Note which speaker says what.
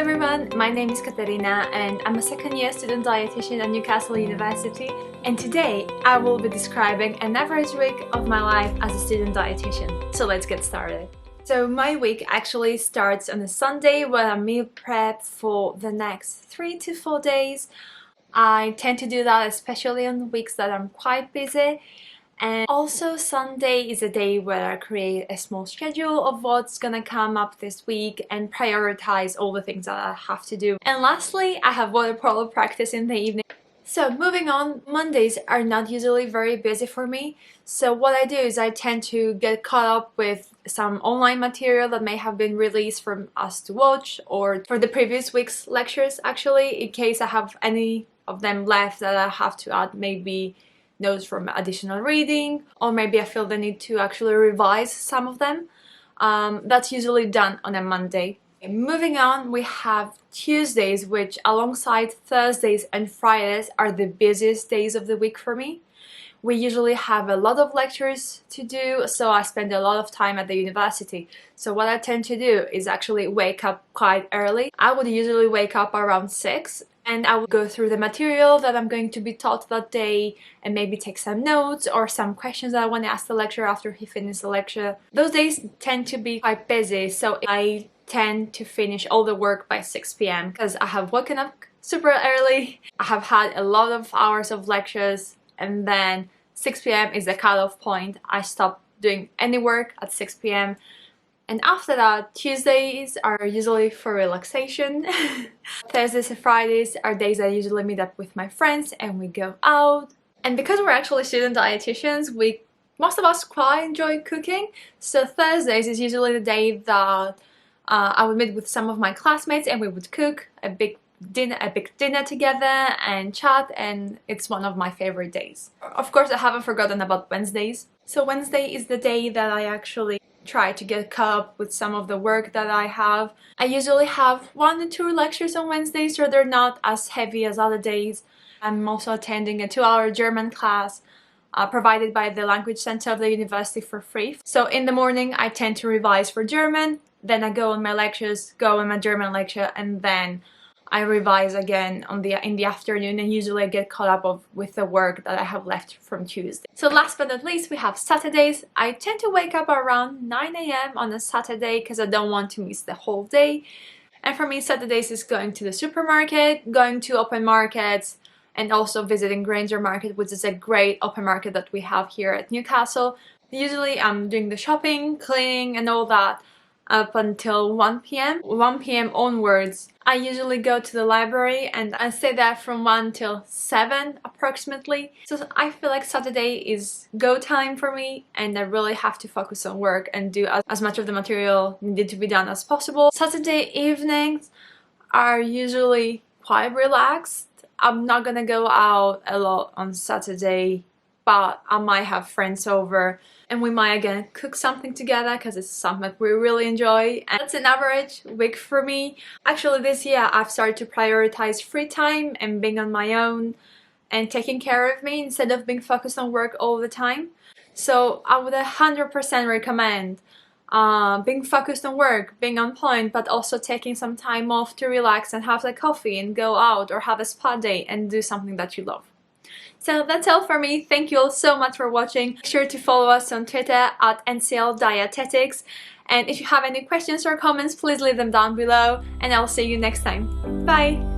Speaker 1: everyone, my name is Katerina and I'm a second year student dietitian at Newcastle University, and today I will be describing an average week of my life as a student dietitian. So let's get started. So my week actually starts on a Sunday where I meal prep for the next 3 to 4 days. I tend to do that especially on weeks that I'm quite busy. And also Sunday is a day where I create a small schedule of what's gonna come up this week and prioritize all the things that I have to do. And lastly, I have water polo practice in the evening. So moving on, Mondays are not usually very busy for me. So what I do is I tend to get caught up with some online material that may have been released for us to watch, or for the previous week's lectures actually, in case I have any of them left that I have to add, maybe notes from additional reading, or maybe I feel the need to actually revise some of them. That's usually done on a Monday. Moving on, we have Tuesdays, which alongside Thursdays and Fridays are the busiest days of the week for me. We usually have a lot of lectures to do, so I spend a lot of time at the university. So what I tend to do is actually wake up quite early. I would usually wake up around 6 and I will go through the material that I'm going to be taught that day and maybe take some notes or some questions that I want to ask the lecturer after he finishes the lecture. Those days tend to be quite busy, so I tend to finish all the work by 6 p.m. because I have woken up super early. I have had a lot of hours of lectures, and then 6 p.m. is the cutoff point. I stop doing any work at 6 p.m. And after that, Tuesdays are usually for relaxation. Thursdays and Fridays are days I usually meet up with my friends and we go out. And because we're actually student dietitians, most of us quite enjoy cooking. So Thursdays is usually the day that I would meet with some of my classmates and we would cook a big dinner together and chat, and it's one of my favorite days. Of course, I haven't forgotten about Wednesdays. So Wednesday is the day that I actually try to get caught up with some of the work that I have. I usually have 1 or 2 lectures on Wednesdays, so they're not as heavy as other days. I'm also attending a 2-hour German class provided by the Language Center of the university for free. So in the morning I tend to revise for German, then I go on my lectures, go on my German lecture, and then I revise again in the afternoon, and usually I get caught up with the work that I have left from Tuesday. So last but not least, we have Saturdays. I tend to wake up around 9 a.m. on a Saturday because I don't want to miss the whole day. And for me, Saturdays is going to the supermarket, going to open markets, and also visiting Granger Market, which is a great open market that we have here at Newcastle. Usually I'm doing the shopping, cleaning, and all that up until 1 p.m. 1 p.m. onwards, I usually go to the library and I stay there from 1 till 7 approximately. So I feel like Saturday is go time for me, and I really have to focus on work and do as much of the material needed to be done as possible. Saturday evenings are usually quite relaxed. I'm not gonna go out a lot on Saturday, but I might have friends over and we might again cook something together because it's something we really enjoy. And that's an average week for me. Actually this year I've started to prioritize free time and being on my own and taking care of me instead of being focused on work all the time. So I would 100% recommend being focused on work, being on point, but also taking some time off to relax and have a coffee and go out or have a spa day and do something that you love. So that's all for me. Thank you all so much for watching. Make sure to follow us on Twitter at NCL Dietetics. And if you have any questions or comments, please leave them down below, and I'll see you next time. Bye!